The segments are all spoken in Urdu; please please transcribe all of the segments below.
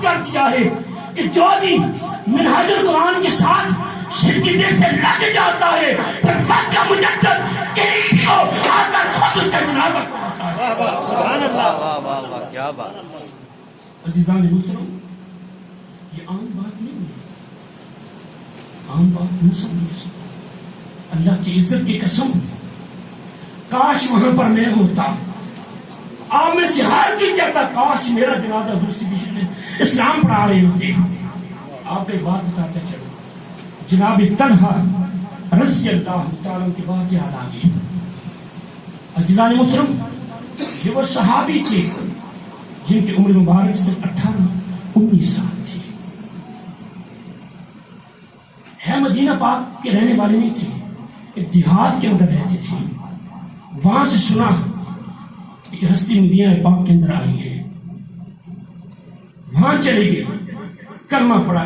کر دیا ہے کہ جو بھی منہاج القرآن کے ساتھ شدت سے لگ جاتا ہے پھر وقت کا مجدد کہیں بھی ہو آ کر خود اس کا جنازہ پڑھاتا ہے. سبحان اللہ. واہ واہ واہ کیا بات. عزیزان محترم یہ عام بات نہیں ہے, عام بات نہیں سمجھے. اللہ کی عزت کی قسم کاش وہاں پر میں ہوتا. آپ میں سے ہر کوئی کہتا کاش میرا جنازہ دوسری دشمن اسلام پڑھا رہے ہوتے. آپ ایک بات بتاتے چلو, جناب طلحہ رضی اللہ تعالیٰ کی بات یاد آ گئی. عزیزان محترم یہ وہ صحابی تھے جن کی عمر مبارک صرف 18-19 سال تھی. ہے مدینہ پاک کے رہنے والے نہیں تھے, ایک دیہات کے اندر رہتے تھے. وہاں سے سنا ایک ہستی مدینہ پاک کے اندر آئی ہے. وہاں چلے گئے, کلمہ پڑھا,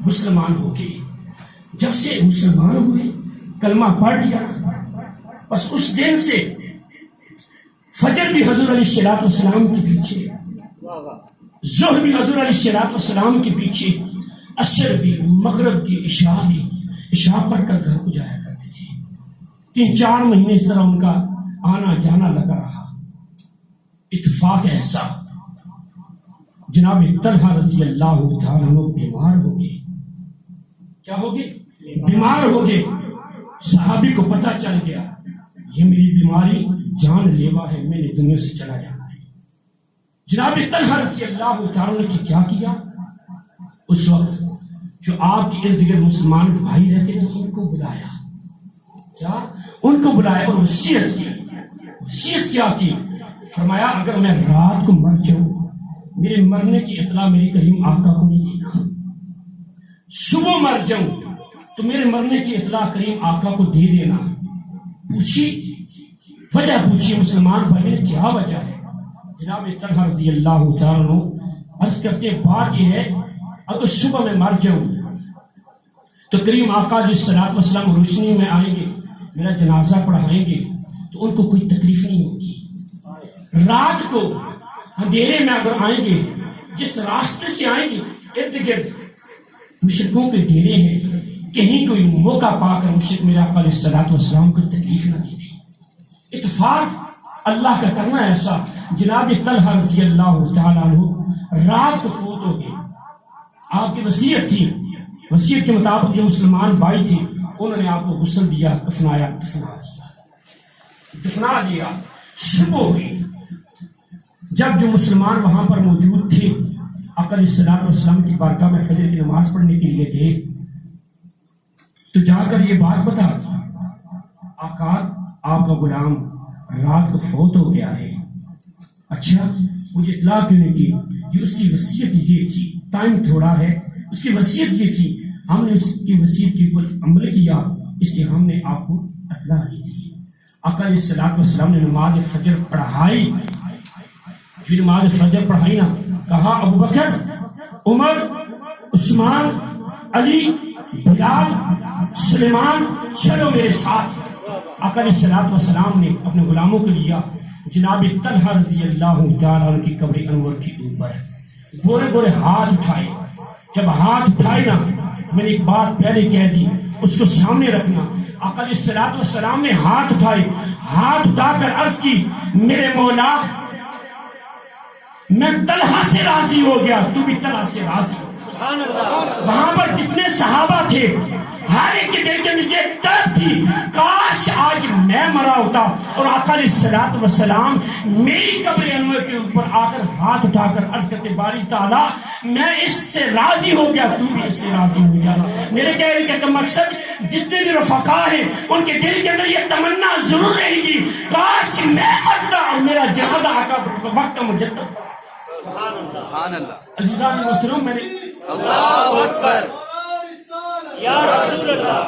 مسلمان ہو گئے. جب سے مسلمان ہوئے کلمہ پڑھ لیا, بس اس دن سے فجر بھی حضور علیہ الصلوۃ والسلام کے پیچھے, ظہر بھی حضور علیہ الصلوۃ والسلام کے پیچھے, عصر بھی, مغرب کی, عشاء بھی, عشاء پڑھ کر گھر کو جایا کرتے تھے. 3-4 مہینے اس طرح ان کا آنا جانا لگا رہا. اتفاق ایسا جناب طلحہ رضی اللہ تعالیٰ عنہ بیمار ہو گئے. کیا ہو گئے؟ بیمار ہو گئے. صحابی کو پتہ چل گیا یہ میری بیماری جان لیوا ہے, میں نے دنیا سے چلا جانا ہے. جناب طلحہ رضی اللہ تعالیٰ نے کیا کیا؟ اس وقت جو آپ کے ارد گرد مسلمان بھائی رہتے ہیں ان کو بلایا. کیا؟ ان کو بلایا اور وصیت کی. وصیت کیا کی؟ فرمایا اگر میں رات کو مر جاؤں میرے مرنے کی اطلاع میرے کریم آقا کو نہیں دینا. صبح مر جاؤں تو میرے مرنے کی اطلاع کریم آقا کو دے دینا. پوچھی وجہ, پوچھی مسلمان بھائی نے کیا وجہ ہے؟ جناب طلحہ رضی اللہ تعالیٰ عنہ عرض کرتے بات یہ ہے اگر صبح میں مر جاؤں تو کریم آقا علیہ الصلوۃ والسلام روشنی میں آئیں گے, میرا جنازہ پڑھائیں گے تو ان کو کوئی تکلیف نہیں ہوگی. رات کو اندھیرے میں اگر آئیں گے, جس راستے سے آئیں گے ارد گرد مشرکوں کے ڈیرے ہیں, کہیں کوئی موقع پا کر مشرک میرے آقا علیہ الصلوۃ والسلام کو تکلیف نہ دے. اتفاق اللہ کا کرنا ایسا, جناب طلحہ رضی اللہ تعالیٰ عنہ رات کو فوت ہو گئے. آپ کی وصیت تھی, وصیت کے مطابق جو مسلمان بھائی تھے انہوں نے آپ کو غسل دیا, کفنایا, دفنا دیا. صبح ہوئی, جب جو مسلمان وہاں پر موجود تھے آقا علیہ الصلوۃ والسلام کی بارگاہ میں فجر کی نماز پڑھنے کے لیے گئے تو جا کر یہ بات بتا دی, آقا آپ کا غلام رات کو فوت ہو گیا ہے. اچھا مجھے اطلاع کیوں نہیں کی؟ جو اس کی وصیت یہ تھی, ٹائم تھوڑا ہے, اس کی وصیت یہ تھی, ہم نے اس کی وصیت کے اوپر عمل کیا, اس لیے ہم نے آپ کو اطلاع دی تھی. آقا علیہ الصلوۃ والسلام نے نماز فجر پڑھائی. جو نماز فجر پڑھائی نا, کہا ابو بکر, عمر, عثمان, علی, بلال, سلیمان چلو میرے ساتھ. آقا علیہ الصلوۃ والسلام نے اپنے غلاموں کو لیا, جناب طلحہ رضی اللہ تعالیٰ عنہ کی قبر انور کے اوپر گورے گورے ہاتھ اٹھائے. جب ہاتھ اٹھائے نا, میں نے ایک بات پہلے کہہ دی, اس کو سامنے رکھنا. آقا علیہ الصلوۃ والسلام نے ہاتھ اٹھائے, ہاتھ اٹھا کر عرض کی میرے مولا میں طلحہ سے راضی ہو گیا, تو بھی طلحہ سے راضی ہو. وہاں پر جتنے صحابہ تھے ہر ایک کے دل کے نیچے درد تھی, کاش آج میں مرا ہوتا اور آقا علیہ الصلوۃ والسلام میری قبر انور کے اوپر آ کر ہاتھ اٹھا کر عرض کرتے باری تعالیٰ میں اس سے راضی ہو گیا, تو بھی اس سے راضی ہو گیا. میرے کہنے کا مقصد جتنے بھی رفقا ہیں ان کے دل کے اندر یہ تمنا ضرور رہے گی کاش میں مرتا اور میرا جنازہ آقا وقت کا مجدد. سبحان اللہ. عزیزان محترم, میں نے اللہ اکبر, یا رسول اللہ,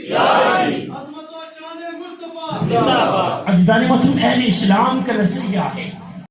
یا علی, عزیزان محترم اہل اسلام کا نظریہ ہے